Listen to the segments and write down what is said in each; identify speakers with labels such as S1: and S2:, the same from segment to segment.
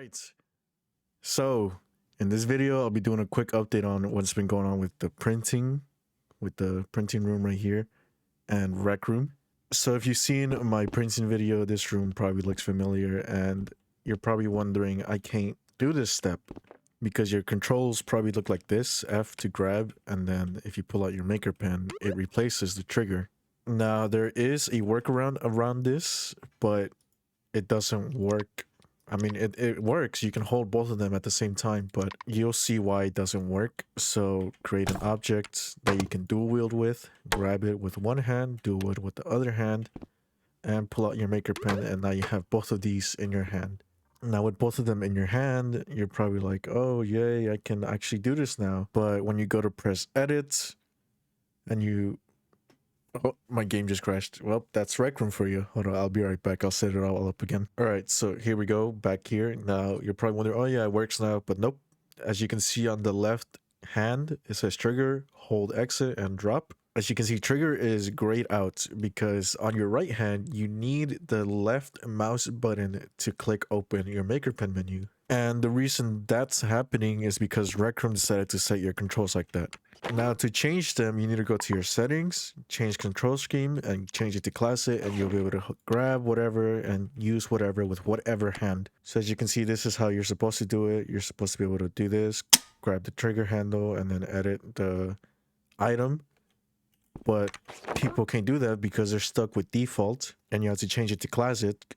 S1: right. So in this video, I'll be doing a quick update on what's been going on with the printing room right here and rec room. So if you've seen my printing video, this room probably looks familiar, and you're probably wondering, I can't do this step because your controls probably look like this: F to grab, and then if you pull out your maker pen, it replaces the trigger. Now there is a workaround around this, but it doesn't work. I mean, it works. You can hold both of them at the same time, but you'll see why it doesn't work. So create an object that you can dual wield with, grab it with one hand, dual wield with the other hand, and pull out your maker pen, and now you have both of these in your hand. Now with both of them in your hand, you're probably like, oh yay, I can actually do this now. But when you go to press edit and you... Oh, my game just crashed. Well, that's Rec Room for you. Hold on, I'll be right back. I'll set it all up again. All right, so here we go, back here. Now, you're probably wondering, oh yeah, it works now, but nope. As you can see on the left hand, it says trigger, hold exit, and drop. As you can see, trigger is grayed out because on your right hand, you need the left mouse button to click open your maker pen menu. And the reason that's happening is because Rec Room decided to set your controls like that. Now to change them, you need to go to your settings, change control scheme, and change it to classic, and you'll be able to grab whatever and use whatever with whatever hand. So as you can see, this is how you're supposed to do it. You're supposed to be able to do this, grab the trigger handle, and then edit the item. But people can't do that because they're stuck with default, and you have to change it to classic.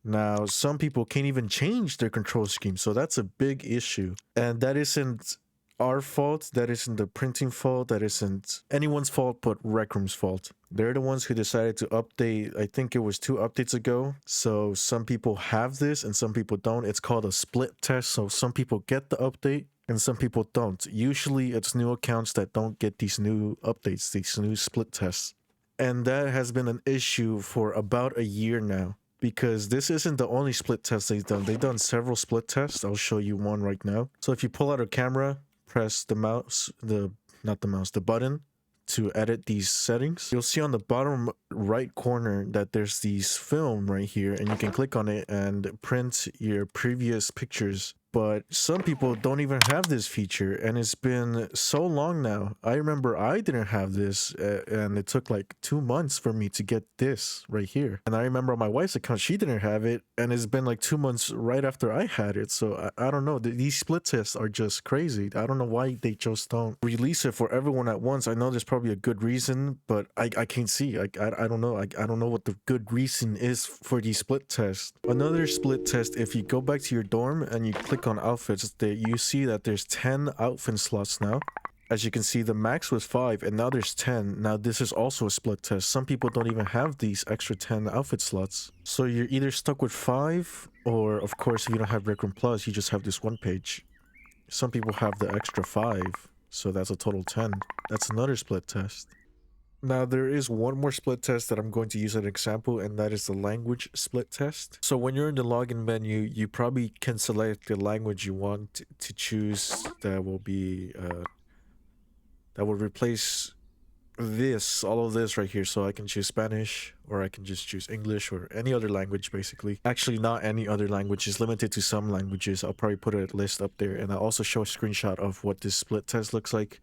S1: Now, some people can't even change their control scheme, so that's a big issue. And that isn't our fault, that isn't the printing fault, that isn't anyone's fault but Rec Room's fault. They're the ones who decided to update, I think it was 2 updates ago. So some people have this and some people don't. It's called a split test, so some people get the update and some people don't. Usually it's new accounts that don't get these new updates, these new split tests. And that has been an issue for about a year now, because this isn't the only split test they've done. They've done several split tests. I'll show you one right now. So if you pull out a camera, press the mouse, the button to edit these settings. You'll see on the bottom right corner that there's these film right here, and you can click on it and print your previous pictures. But some people don't even have this feature, and it's been so long now. I remember I didn't have this, and it took like 2 months for me to get this right here. And I remember on my wife's account, she didn't have it, and it's been like 2 months right after I had it. So I don't know. These split tests are just crazy. I don't know why they just don't release it for everyone at once. I know there's probably a good reason, but I can't see. I don't know. I don't know what the good reason is for these split tests. Another split test, if you go back to your dorm and you click on outfits, there you see that there's 10 outfit slots now. As you can see, the max was 5 and now there's 10. Now this is also a split test. Some people don't even have these extra 10 outfit slots, so you're either stuck with 5, or of course if you don't have Rec Room Plus, you just have this one page. Some people have the extra 5, so that's a total 10. That's another split test. Now, there is one more split test that I'm going to use as an example, and that is the language split test. So when you're in the login menu, you probably can select the language you want to choose that will be, that will replace this, all of this right here. So I can choose Spanish, or I can just choose English, or any other language, basically. Actually, not any other language. It's limited to some languages. I'll probably put a list up there, and I'll also show a screenshot of what this split test looks like.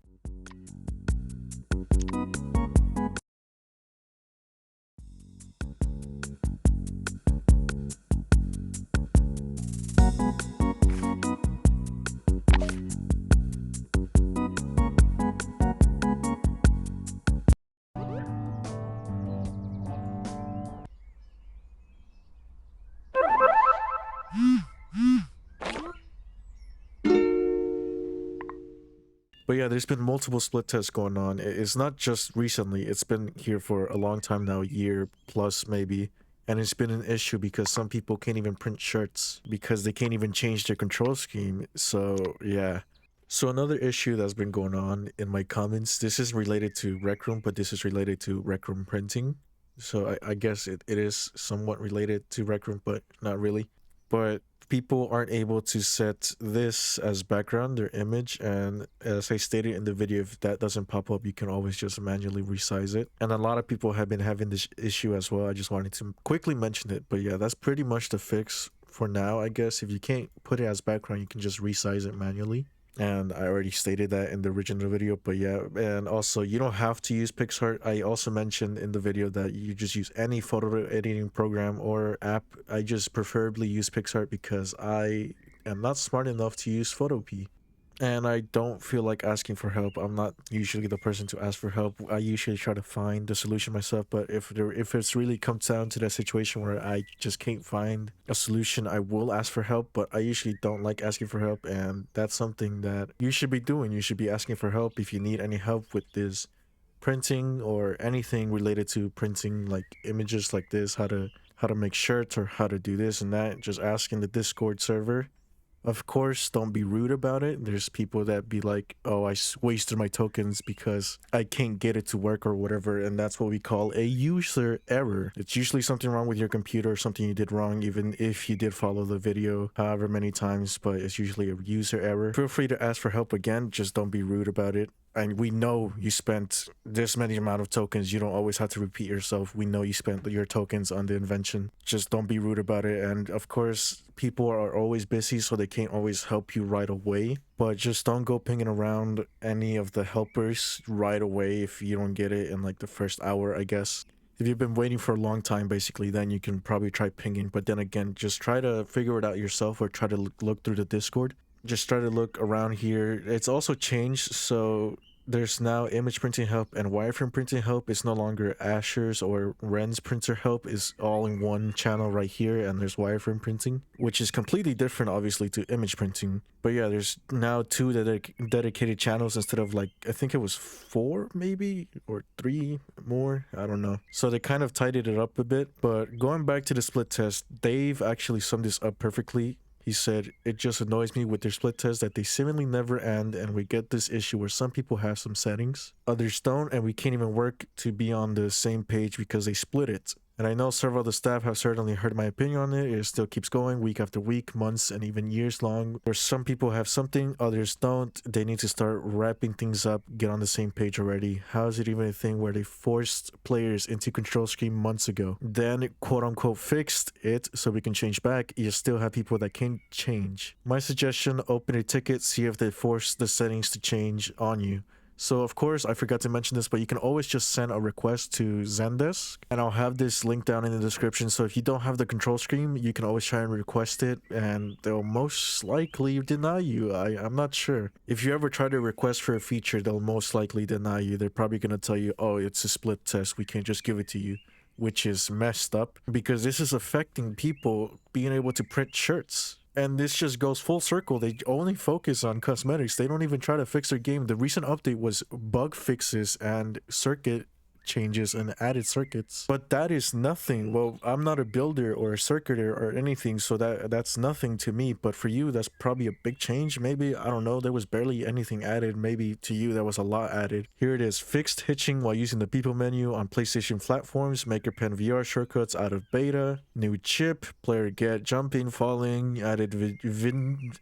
S1: But yeah, there's been multiple split tests going on. It's not just recently. It's been here for a long time now, a year plus maybe. And it's been an issue because some people can't even print shirts because they can't even change their control scheme. So yeah. So another issue that's been going on in my comments, this is related to Rec Room, but this is related to Rec Room printing. So I guess it is somewhat related to Rec Room, but not really. But people aren't able to set this as background, their image, and as I stated in the video, if that doesn't pop up, you can always just manually resize it. And a lot of people have been having this issue as well. I just wanted to quickly mention it, but yeah, that's pretty much the fix for now, I guess. If you can't put it as background, you can just resize it manually. And I already stated that in the original video, but yeah. And also, you don't have to use Picsart. I also mentioned in the video that you just use any photo editing program or app. I just preferably use Picsart because I am not smart enough to use Photopea. And I don't feel like asking for help. I'm not usually the person to ask for help. I usually try to find the solution myself. But if it's really comes down to that situation where I just can't find a solution, I will ask for help. But I usually don't like asking for help, and that's something that you should be doing. You should be asking for help if you need any help with this printing or anything related to printing, like images like this, how to make shirts or how to do this and that. Just ask in the Discord server. Of course, don't be rude about it. There's people that be like, oh, I wasted my tokens because I can't get it to work or whatever. And that's what we call a user error. It's usually something wrong with your computer or something you did wrong, even if you did follow the video however many times, but it's usually a user error. Feel free to ask for help again. Just don't be rude about it. And we know you spent this many amount of tokens. You don't always have to repeat yourself. We know you spent your tokens on the invention. Just don't be rude about it. And of course, people are always busy, so they can't always help you right away. But just don't go pinging around any of the helpers right away if you don't get it in like the first hour, I guess. If you've been waiting for a long time, basically, then you can probably try pinging. But then again, just try to figure it out yourself or try to look through the Discord. Just try to look around here. It's also changed, so there's now image printing help and wireframe printing help. It's no longer Asher's or Ren's printer help. Is all in one channel right here, and there's wireframe printing, which is completely different obviously to image printing. But yeah, there's now 2 dedicated channels instead of like, I think it was 4 maybe, or 3 more, I don't know. So they kind of tidied it up a bit. But going back to the split test, Dave actually summed this up perfectly. He said, it just annoys me with their split tests that they seemingly never end, and we get this issue where some people have some settings, others don't, and we can't even work to be on the same page because they split it. And I know several of the staff have certainly heard my opinion on it. It still keeps going week after week, months, and even years long. Where some people have something, others don't. They need to start wrapping things up, get on the same page already. How is it even a thing where they forced players into control screen months ago? Then quote unquote fixed it so we can change back. You still have people that can't change. My suggestion, open a ticket, see if they force the settings to change on you. So of course, I forgot to mention this, but you can always just send a request to Zendesk, and I'll have this link down in the description. So if you don't have the control screen, you can always try and request it, and they'll most likely deny you. I'm not sure. If you ever try to request for a feature, they'll most likely deny you. They're probably going to tell you, oh, it's a split test, we can't just give it to you, which is messed up because this is affecting people being able to print shirts. And this just goes full circle. They only focus on cosmetics. They don't even try to fix their game. The recent update was bug fixes and circuit changes and added circuits. But that is nothing. Well, I'm not a builder or a circuiter or anything, so that's nothing to me. But for you, that's probably a big change. Maybe, I don't know, there was barely anything added. Maybe to you, there was a lot added. Here it is. Fixed hitching while using the people menu on PlayStation platforms. Maker Pen VR shortcuts out of beta. New chip. Player get jumping, falling. Added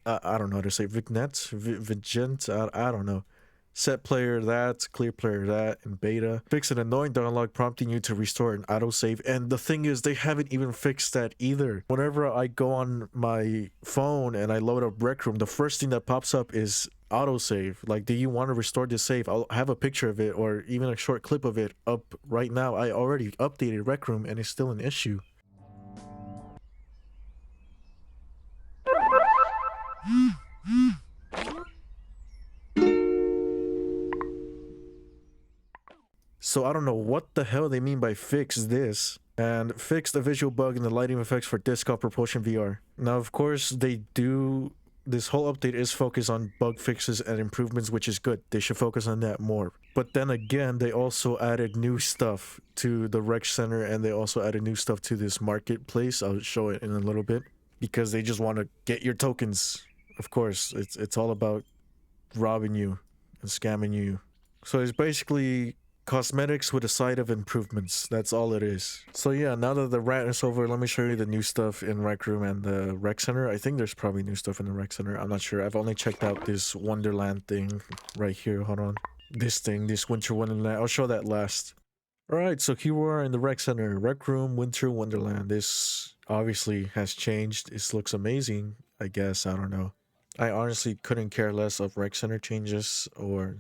S1: I don't know how to say vignettes. Vigent. I don't know. Set player that, clear player that in beta. Fix an annoying dialogue prompting you to restore an autosave. And the thing is, they haven't even fixed that either. Whenever I go on my phone and I load up Rec Room, the first thing that pops up is autosave. Like, do you want to restore this save? I'll have a picture of it or even a short clip of it up right now. I already updated Rec Room and it's still an issue. So I don't know what the hell they mean by fix this. And fixed a visual bug in the lighting effects for Disc Golf Propulsion VR. Now, of course, they do... This whole update is focused on bug fixes and improvements, which is good. They should focus on that more. But then again, they also added new stuff to the Rec Center, and they also added new stuff to this marketplace. I'll show it in a little bit. Because they just want to get your tokens. Of course, it's all about robbing you and scamming you. So it's basically... cosmetics with a side of improvements. That's all it is. So yeah, now that the rant is over, let me show you the new stuff in Rec Room and the Rec Center. I think there's probably new stuff in the Rec Center. I'm not sure. I've only checked out this Wonderland thing right here. Hold on. This thing, this Winter Wonderland. I'll show that last. All right, so here we are in the rec center, rec room, Winter Wonderland. This obviously has changed. This looks amazing, I guess. I don't know. I honestly couldn't care less of rec center changes or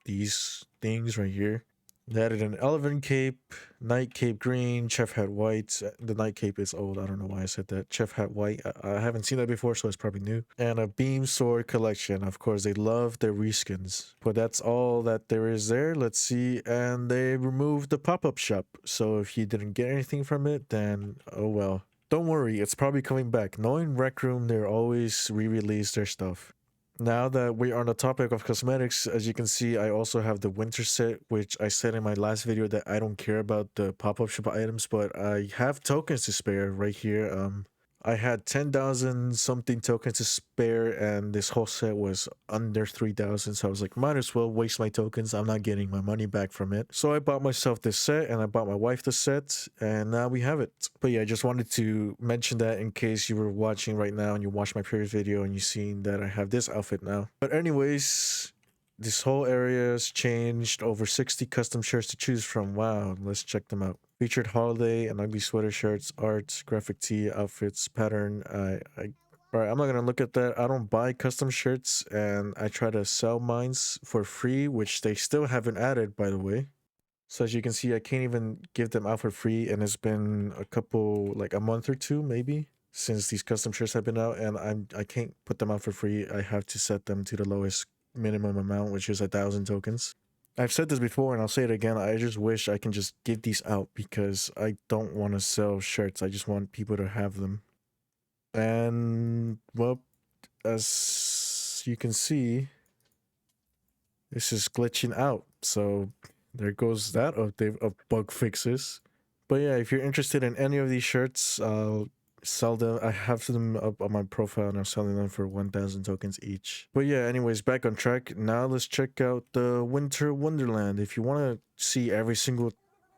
S1: these things right here. They added an elephant cape, night cape green, chef hat white. The night cape is old. I don't know why I said that. Chef hat white. I haven't seen that before, so it's probably new. And a beam sword collection. Of course, they love their reskins. But that's all that there is there. Let's see. And they removed the pop-up shop. So if you didn't get anything from it, then oh well. Don't worry, it's probably coming back. Knowing Rec Room, they're always re-release their stuff. Now that we are on the topic of cosmetics, as you can see, I also have the winter set, which I said in my last video that I don't care about the pop-up shop items, but I have tokens to spare right here. I had 10,000 something tokens to spare, and this whole set was under 3,000, so I was like, might as well waste my tokens. I'm not getting my money back from it. So I bought myself this set, and I bought my wife the set, and now we have it. But yeah, I just wanted to mention that in case you were watching right now and you watched my previous video and you seen that I have this outfit now. But anyways, this whole area has changed. Over 60 custom shirts to choose from. Wow, let's check them out. Featured holiday and ugly sweater shirts, art, graphic tee, outfits, pattern. All right, I'm not gonna look at that. I don't buy custom shirts, and I try to sell mines for free, which they still haven't added, by the way. So as you can see, I can't even give them out for free, and it's been a couple, like a month or two, maybe, since these custom shirts have been out, and I can't put them out for free. I have to set them to the lowest minimum amount, which is 1,000 tokens. I've said this before and I'll say it again. I just wish I can just give these out because I don't want to sell shirts. I just want people to have them. And well, as you can see, this is glitching out. So there goes that update of bug fixes. But yeah, if you're interested in any of these shirts, I'll sell them. I have them up on my profile and I'm selling them for 1,000 tokens each. But yeah, anyways, back on track. Now let's check out the Winter Wonderland. If you want to see every single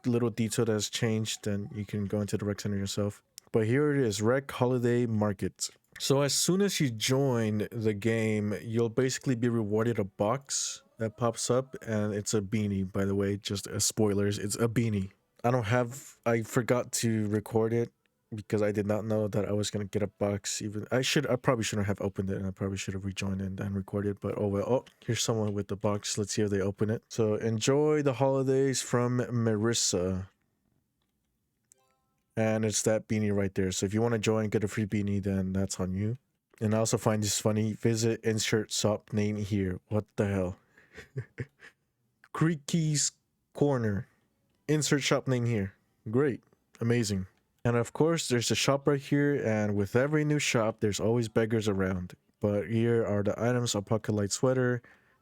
S1: little detail that's changed, then you can go into the rec center yourself. But here it is, Rec Holiday Market. So as soon as you join the game, you'll basically be rewarded a box that pops up, and it's a beanie, by the way, just as spoilers, it's a beanie. I forgot to record it because I did not know that I was gonna get a box. Even I probably shouldn't have opened it, and I probably should have rejoined it and recorded. But oh well. Oh, here's someone with the box. Let's see if they open it. So enjoy the holidays from Marissa, and it's that beanie right there. So if you want to join, get a free beanie, then that's on you. And I also find this funny. Visit insert shop name here. What the hell? Creaky's Corner. Insert shop name here. Great, amazing. And of course, there's a shop right here, and with every new shop, there's always beggars around. But here are the items: alpaca light sweater,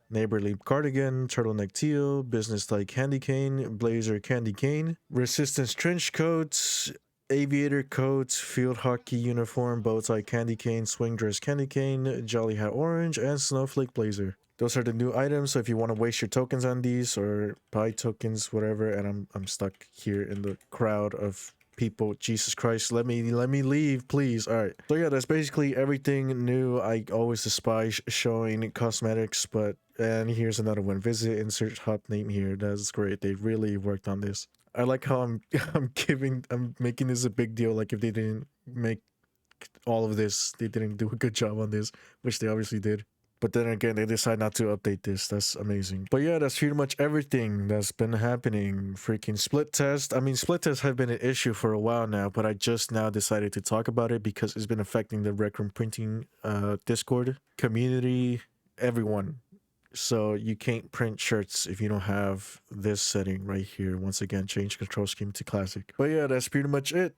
S1: neighborly cardigan, turtleneck teal, business like candy cane, blazer candy cane, resistance trench coats, aviator coats, field hockey uniform, bow tie candy cane, swing dress candy cane, jolly hat orange, and snowflake blazer. Those are the new items, so if you want to waste your tokens on these or buy tokens, whatever, and I'm stuck here in the crowd of people. Jesus Christ, let me leave, please. All right, so yeah, that's basically everything new. I always despise showing cosmetics, but and here's another one. Visit insert shop name here. That's great. They really worked on this. I like how I'm making this a big deal. Like if they didn't make all of this, they didn't do a good job on this, which they obviously did. But then again, they decide not to update this. That's amazing. But yeah, that's pretty much everything that's been happening. Freaking split test. I mean, split tests have been an issue for a while now, but I just now decided to talk about it because it's been affecting the Rec Room printing Discord community, everyone. So you can't print shirts if you don't have this setting right here. Once again, change control scheme to classic. But yeah, that's pretty much it.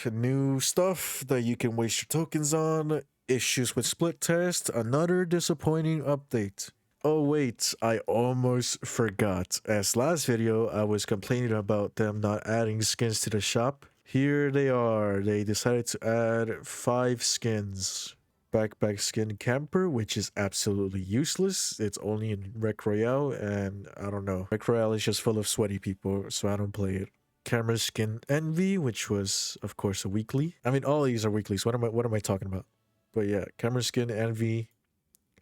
S1: New stuff that you can waste your tokens on. Issues with split test, another disappointing update. Oh wait, I almost forgot. As last video, I was complaining about them not adding skins to the shop. Here they are. They decided to add 5 skins. Backpack skin camper, which is absolutely useless. It's only in Rec Royale, and I don't know. Rec Royale is just full of sweaty people, so I don't play it. Camera skin envy, which was of course a weekly. I mean, all these are weeklies. What am I talking about? But yeah, camera skin envy,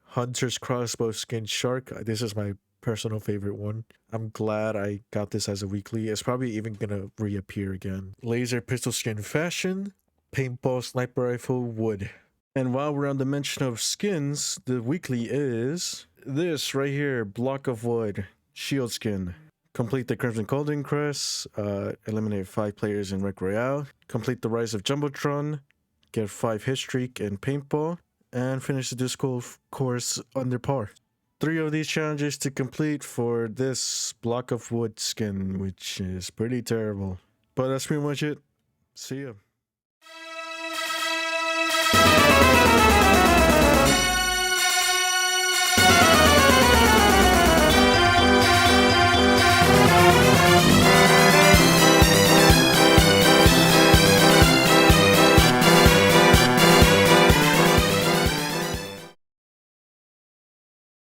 S1: hunter's crossbow skin shark. This is my personal favorite one. I'm glad I got this as a weekly. It's probably even gonna reappear again. Laser pistol skin fashion, paintball sniper rifle wood. And while we're on the mention of skins, the weekly is this right here, block of wood, shield skin. Complete the Crimson Golden Crest, eliminate 5 players in Rec Royale, complete the Rise of Jumbotron, get 5 hit streak in paintball, and finish the disco course under par. 3 of these challenges to complete for this block of wood skin, which is pretty terrible. But that's pretty much it. See ya.